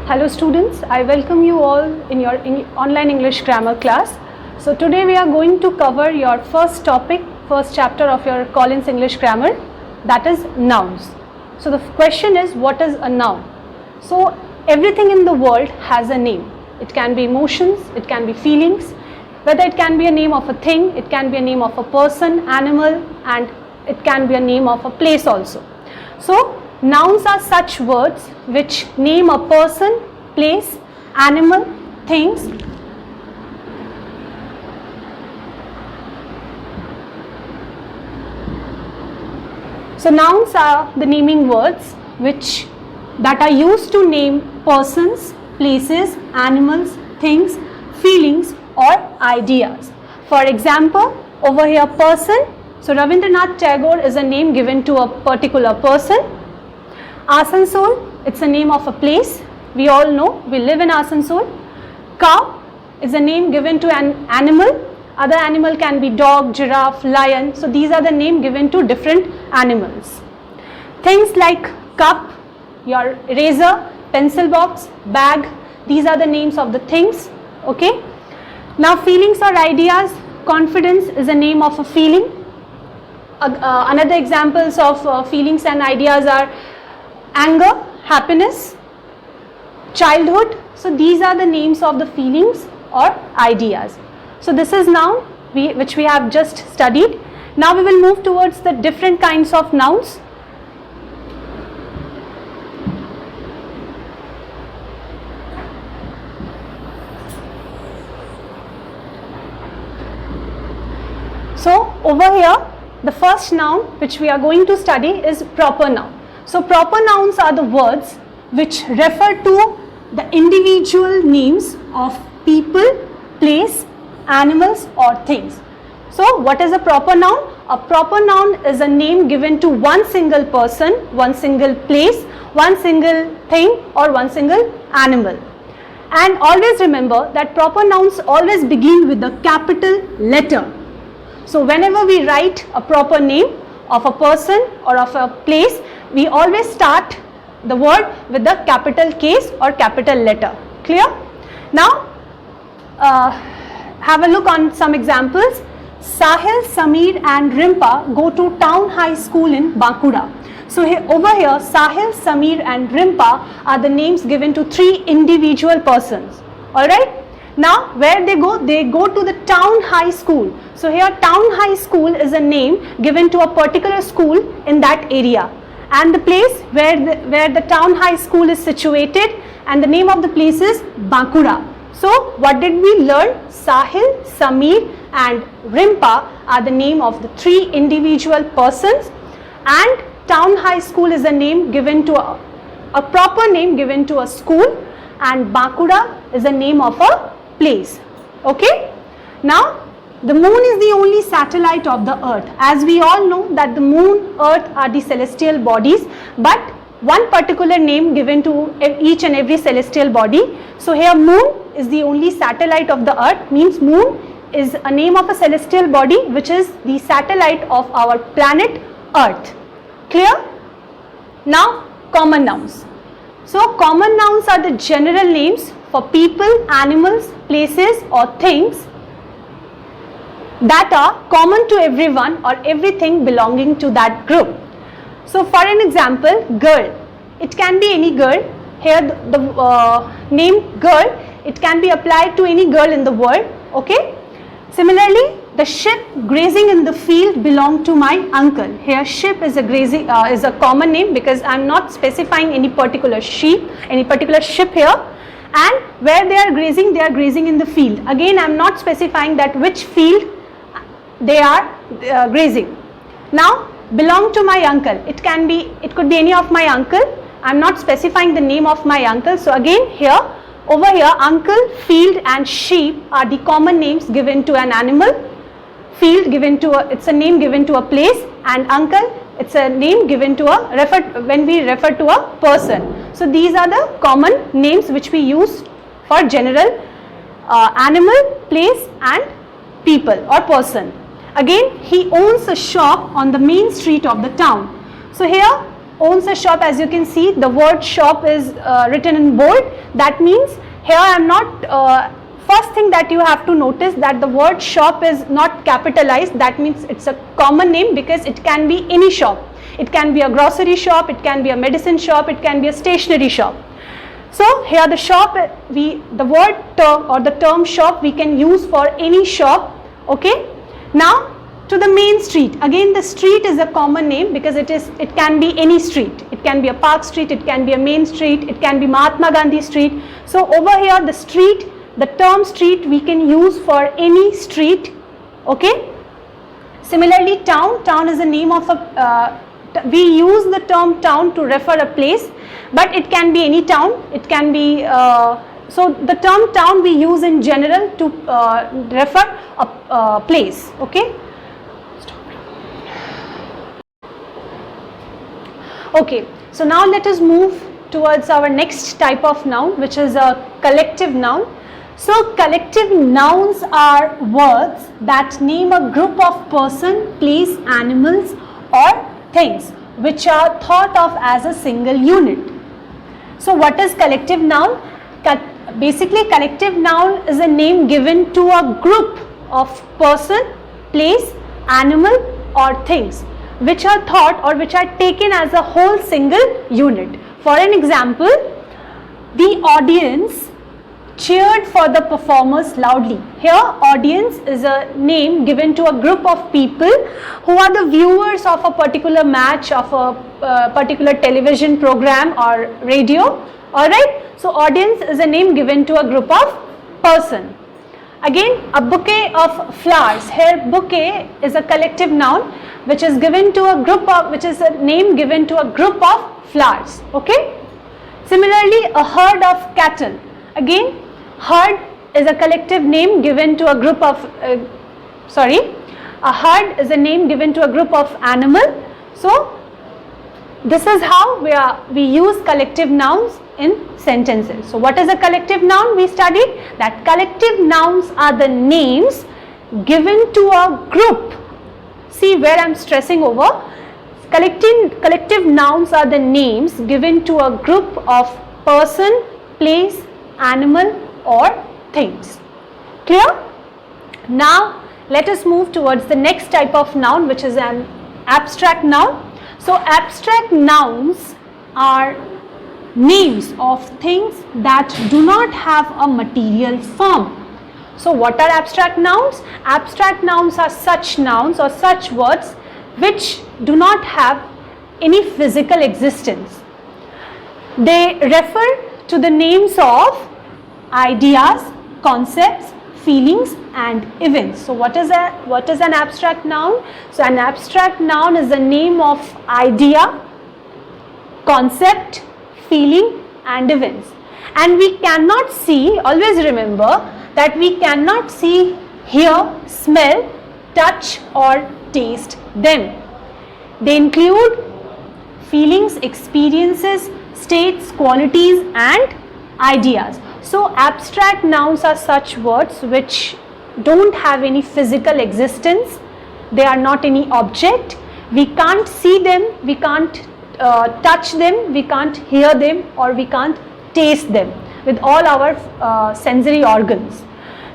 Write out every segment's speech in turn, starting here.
Hello students, I welcome you all in your online English grammar class. So today we are going to cover your first topic, first chapter of your Collins English grammar, that is nouns. So the question is, what is a noun? So everything in the world has a name. It can be emotions, it can be feelings, whether it can be a name of a thing, it can be a name of a person, animal, and it can be a name of a place also. So nouns are such words which name a person, place, animal, things. So nouns are the naming words which that are used to name persons, places, animals, things, feelings or ideas. For example, over here person. So Rabindranath Tagore is a name given to a particular person. Asansol, it's a name of a place. We all know, we live in Asansol. Cow is a name given to an animal. Other animal can be dog, giraffe, lion. So these are the name given to different animals. Things like cup, your eraser, pencil box, bag, these are the names of the things. Okay. Now feelings or ideas, confidence is a name of a feeling. Another examples of feelings and ideas are anger, happiness, childhood. So these are the names of the feelings or ideas. So this is noun which we have just studied. Now we will move towards the different kinds of nouns. So over here, the first noun which we are going to study is proper noun. So proper nouns are the words which refer to the individual names of people, place, animals or things. So what is a proper noun? A proper noun is a name given to one single person, one single place, one single thing or one single animal. And always remember that proper nouns always begin with the capital letter. So whenever we write a proper name of a person or of a place, we always start the word with the capital case or capital letter. Clear? Now have a look on some examples. Sahil, Sameer and Rimpa go to Town High School in Bankura. So over here, Sahil, Sameer and Rimpa are the names given to three individual persons. Alright? Now where they go to the Town High School. So here Town High School is a name given to a particular school in that area. And the place where the Town High School is situated, and the name of the place is Bankura. So what did we learn? Sahil, Sameer and Rimpa are the name of the three individual persons, and Town High School is a name given to a proper name given to a school, and Bankura is a name of a place. Okay. Now the moon is the only satellite of the earth. As we all know that the moon, earth are the celestial bodies, but one particular name given to each and every celestial body. So here moon is the only satellite of the earth, means moon is a name of a celestial body which is the satellite of our planet earth. Clear? Now common nouns. So common nouns are the general names for people, animals, places or things that are common to everyone or everything belonging to that group. So for an example, girl, it can be any girl. Here the name girl, it can be applied to any girl in the world. Okay. Similarly, the sheep grazing in the field belong to my uncle. Here sheep is a common name because I am not specifying any particular sheep, any particular sheep here. And where they are grazing in the field. Again, I am not specifying that which field they are grazing. Now belong to my uncle, it could be any of my uncle. I am not specifying the name of my uncle. So again here, over here, uncle, field and sheep are the common names given to an animal. Field given to it's a name given to a place, and uncle, it's a name given to when we refer to a person. So these are the common names which we use for general animal, place and people or person. Again, he owns a shop on the main street of the town. So here owns a shop. As you can see, the word shop is written in bold. That means here I am not, first thing that you have to notice that the word shop is not capitalized. That means it's a common name because it can be any shop. It can be a grocery shop, it can be a medicine shop, it can be a stationery shop. So here the shop, the word term or the term shop we can use for any shop. Okay. Now to the main street. Again, the street is a common name because it can be any street. It can be a Park Street, it can be a main street, it can be Mahatma Gandhi Street. So over here the street, the term street we can use for any street. Okay. Similarly, town is the name of a, we use the term town to refer a place, but it can be any town. It can be, so the term town we use in general to refer a place. Okay. Okay, so now let us move towards our next type of noun, which is a collective noun. So collective nouns are words that name a group of person, place, animals or things which are thought of as a single unit. So what is collective noun? Basically, collective noun is a name given to a group of person, place, animal or things which are thought or which are taken as a whole single unit. For an example, the audience cheered for the performers loudly. Here, audience is a name given to a group of people who are the viewers of a particular match, of a particular television program or radio. Alright, so audience is a name given to a group of person. Again, a bouquet of flowers. Here, bouquet is a collective noun which is given to a group of, which is a name given to a group of flowers. Okay. Similarly, a herd of cattle. Again, herd is a collective name given to a group of, a herd is a name given to a group of animal. So this is how we use collective nouns in sentences. So what is a collective noun? We studied that collective nouns are the names given to a group. See where I am stressing over. Collective nouns are the names given to a group of person, place, animal or things. Clear? Now let us move towards the next type of noun, which is an abstract noun. So abstract nouns are names of things that do not have a material form. So what are abstract nouns? Abstract nouns are such nouns or such words which do not have any physical existence. They refer to the names of ideas, concepts, feelings and events. So what is an abstract noun? So an abstract noun is the name of idea, concept, feeling and events. And we cannot see, always remember that we cannot see, hear, smell, touch or taste them. They include feelings, experiences, states, qualities and ideas. So abstract nouns are such words which don't have any physical existence. They are not any object. We can't see them, we can't touch them, we can't hear them or we can't taste them with all our sensory organs.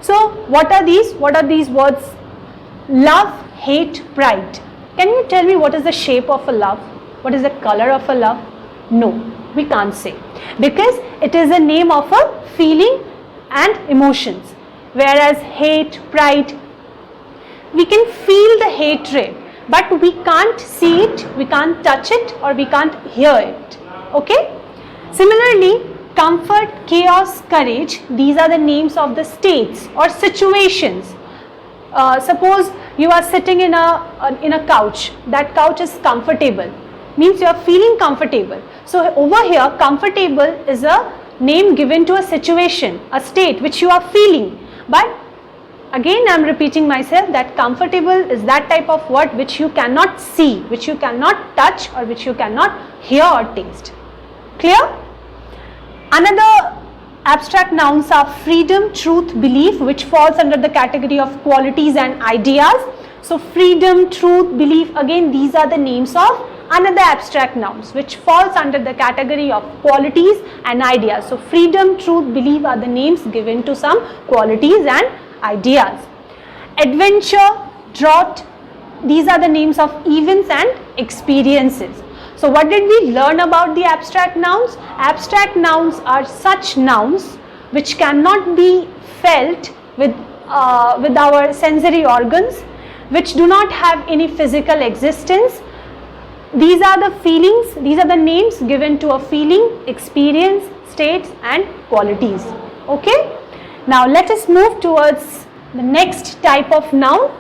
So what are these? What are these words? Love, hate, pride. Can you tell me what is the shape of a love? What is the color of a love? No, we can't say, because it is a name of a feeling and emotions. Whereas hate, pride, we can feel the hatred, but we can't see it, we can't touch it or we can't hear it. Okay? Similarly, comfort, chaos, courage, these are the names of the states or situations. Suppose you are sitting in a couch, that couch is comfortable, means you are feeling comfortable. So over here, comfortable is a name given to a situation, a state which you are feeling. But again I am repeating myself that comfortable is that type of word which you cannot see, which you cannot touch or which you cannot hear or taste. Clear? Another abstract nouns are freedom, truth, belief, which falls under the category of qualities and ideas. So freedom, truth, belief, again these are the names of another abstract nouns which falls under the category of qualities and ideas. So freedom, truth, belief are the names given to some qualities and ideas. Adventure, drought, these are the names of events and experiences. So what did we learn about the abstract nouns? Abstract nouns are such nouns which cannot be felt with our sensory organs, which do not have any physical existence. These are the feelings, these are the names given to a feeling, experience, states and qualities. Okay? Now let us move towards the next type of noun.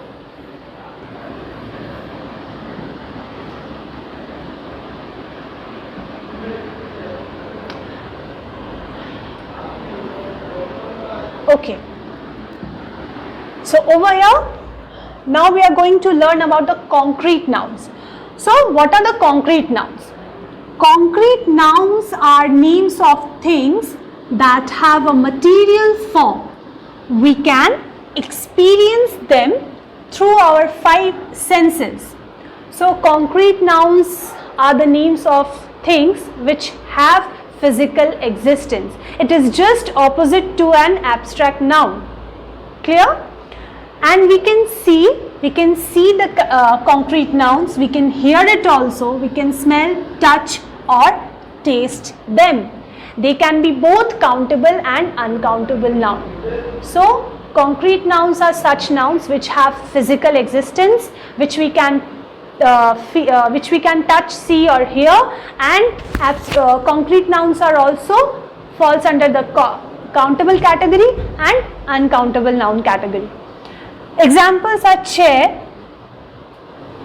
Okay. So over here, now we are going to learn about the concrete nouns. So what are the concrete nouns? Concrete nouns are names of things that have a material form. We can experience them through our 5 senses. So concrete nouns are the names of things which have physical existence. It is just opposite to an abstract noun. Clear? And we can see the concrete nouns, we can hear it also, we can smell, touch or taste them. They can be both countable and uncountable noun. So concrete nouns are such nouns which have physical existence, which we can touch, see or hear, and concrete nouns are also falls under the countable category and uncountable noun category. Examples are chair.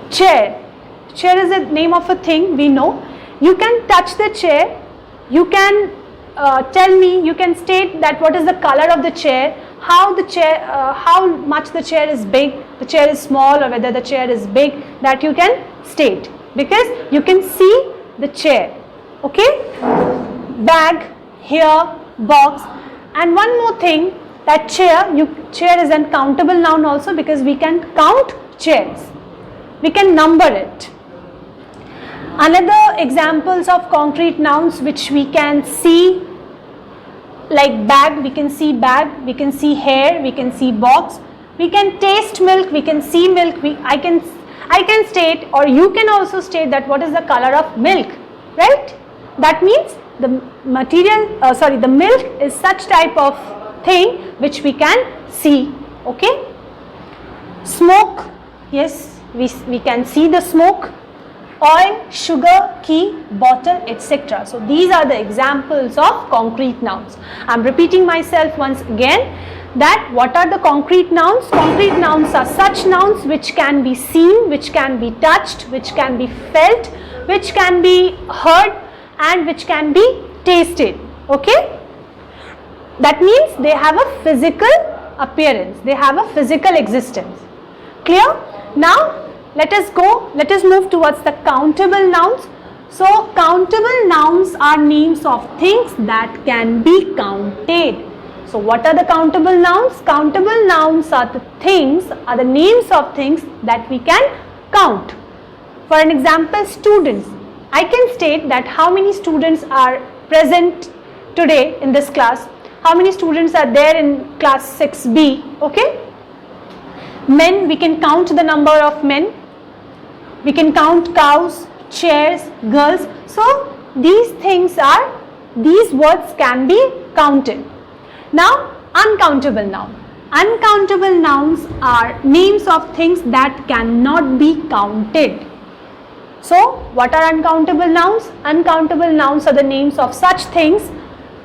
Chair is the name of a thing, we know. You can touch the chair, you can tell me, you can state that what is the color of the chair, how much the chair is big, the chair is small, or whether the chair is big, that you can state because you can see the chair. Okay? Bag, hair, box, and one more thing, that chair is an countable noun also because we can count chairs. We can number it. Another examples of concrete nouns which we can see, like bag, we can see bag, we can see hair, we can see box, we can taste milk, we can see milk, I can state, or you can also state that what is the color of milk, right? That means the milk is such type of thing which we can see. Okay? Smoke, yes, we can see the smoke. Oil, sugar, key, bottle, etc. So these are the examples of concrete nouns. I am repeating myself once again that what are the concrete nouns? Concrete nouns are such nouns which can be seen, which can be touched, which can be felt, which can be heard and which can be tasted. Okay? That means they have a physical appearance, they have a physical existence. Clear? Now let us move towards the countable nouns. So countable nouns are names of things that can be counted. So what are the countable nouns? Countable nouns are the names of things that we can count. For an example, students. I can state that how many students are present today in this class. How many students are there in class 6B? Okay? Men, we can count the number of men. We can count cows, chairs, girls. So these words can be counted. Now uncountable noun. Uncountable nouns are names of things that cannot be counted. So what are uncountable nouns? Uncountable nouns are the names of such things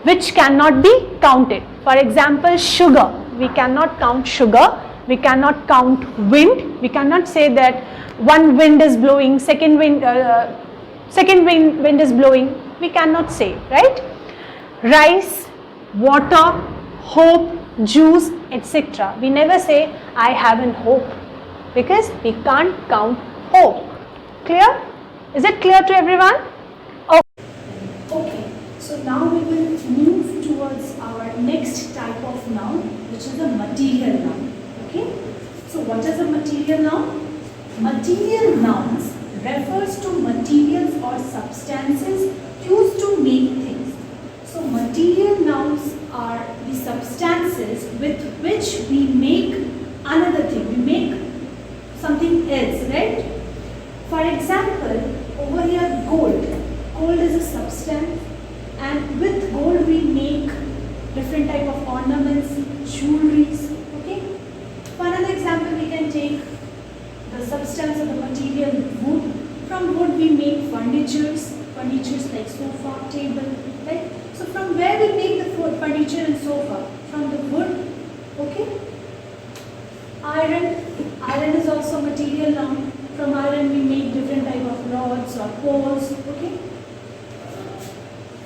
which cannot be counted. For example, sugar. We cannot count sugar. We cannot count wind. We cannot say that one wind is blowing, second wind is blowing. We cannot say, right? Rice, water, hope, juice, etc. We never say I have an hope because we can't count hope. Clear? Is it clear to everyone? Okay. So now we will move towards our next type of noun, which is a material noun. Okay. So what is a material noun? Material nouns refers to materials or substances used to make things. So material nouns are the substances with which we make another thing. We make something else, right? For example, over here gold. Gold is a substance, and with gold we make different type of ornaments, jewelries. Okay. For another example, we can take the substance of the material wood. From wood we make furnitures like sofa, table, right? So from where we make the furniture and sofa? From the wood. Okay. Iron is also material noun. From iron we make different type of rods or poles. Okay.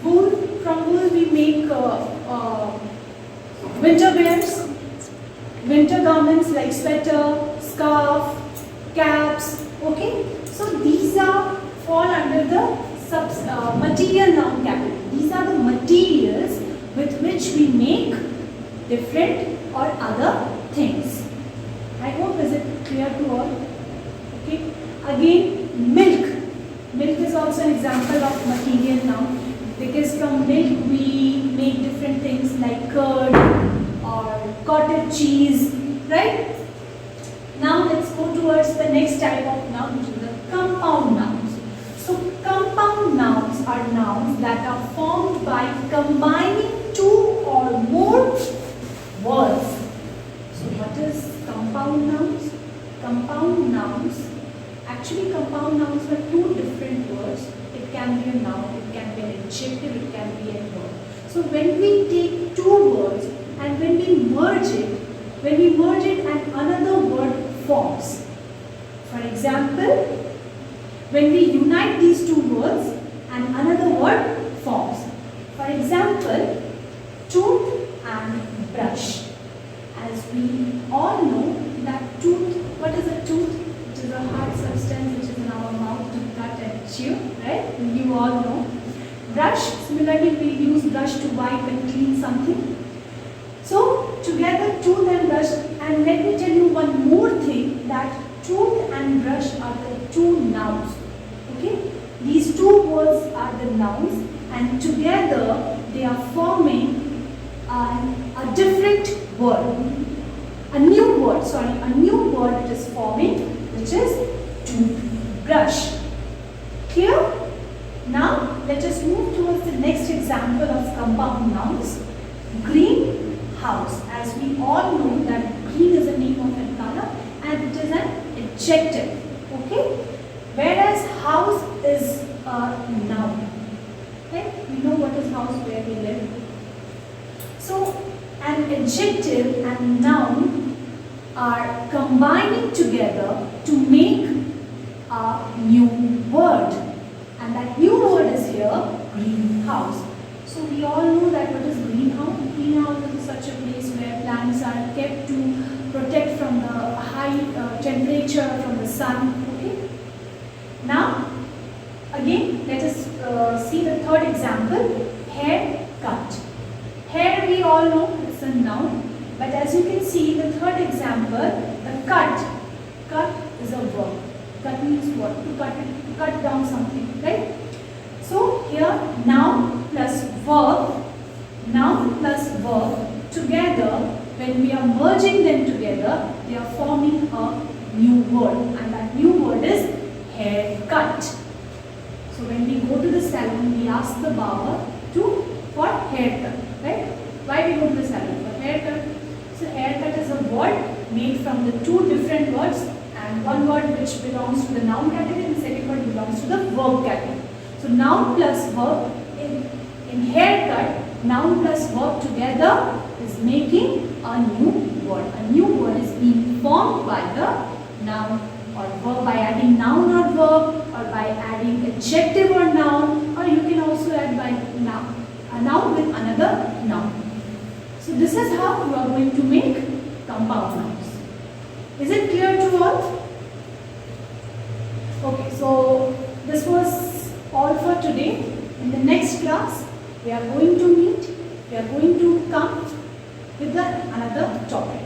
Wool. From wool we make winter wears, winter garments like sweater, scarf, caps. Okay. So these are fall under the material noun category. These are the materials with which we make different or other things. I hope is it clear to all. Okay. Again, milk. Milk is also an example of material noun, because from milk we make different things like curd or cottage cheese, right? Now let's go towards the next type of noun, which is the compound nouns. So compound nouns are nouns that are formed by combining two or more words. So what is compound nouns? Compound nouns, actually compound nouns are two different words. It can be a noun, it can be an adjective, it can be a verb. So when we take two words and when we merge it and another word forms. For example, when we unite these two words and another word forms. For example, tooth and brush. As we all know that tooth, what is a tooth? It is a hard substance which is in our mouth to cut and chew, right? You all know. Brush, similarly we use brush to wipe and clean something. So together tooth and brush, and let me tell you one more thing, that tooth and brush are the two nouns. Okay? These two words are the nouns, and together they are forming a different word. A new word it is forming, which is toothbrush. Clear? Now let us move towards the next example of compound nouns. Greenhouse. As we all know that green is a name of a color and it is an adjective. Okay? Whereas house is a noun. Okay? We know what is house, where we live. So an adjective and noun are combining together to make a new word. And that new word is here, greenhouse. So we all know that what is greenhouse? Greenhouse is such a place where plants are kept to protect from the high temperature from the sun. Okay. Now, again, let us see the third example, haircut. Hair we all know it's a noun, but as you can see the third example, the cut. Cut is a verb. Cut means what? To cut down something, right? So here noun plus verb together, when we are merging them together, they are forming a new word, and that new word is haircut. So when we go to the salon, we ask the barber for haircut, right? Why we go to the salon? For haircut. So haircut is a word made from the two different words, and one word which belongs to the noun category and the second word belongs to the verb category. So noun plus verb, in haircut, noun plus verb together is making a new word. A new word is being formed by the noun or verb, by adding noun or verb, or by adding adjective or noun, or you can also add by a noun with another noun. So this is how you are going to make compound nouns. Is it clear to all? Okay, so this was all for today. In the next class, we are going to come with another topic.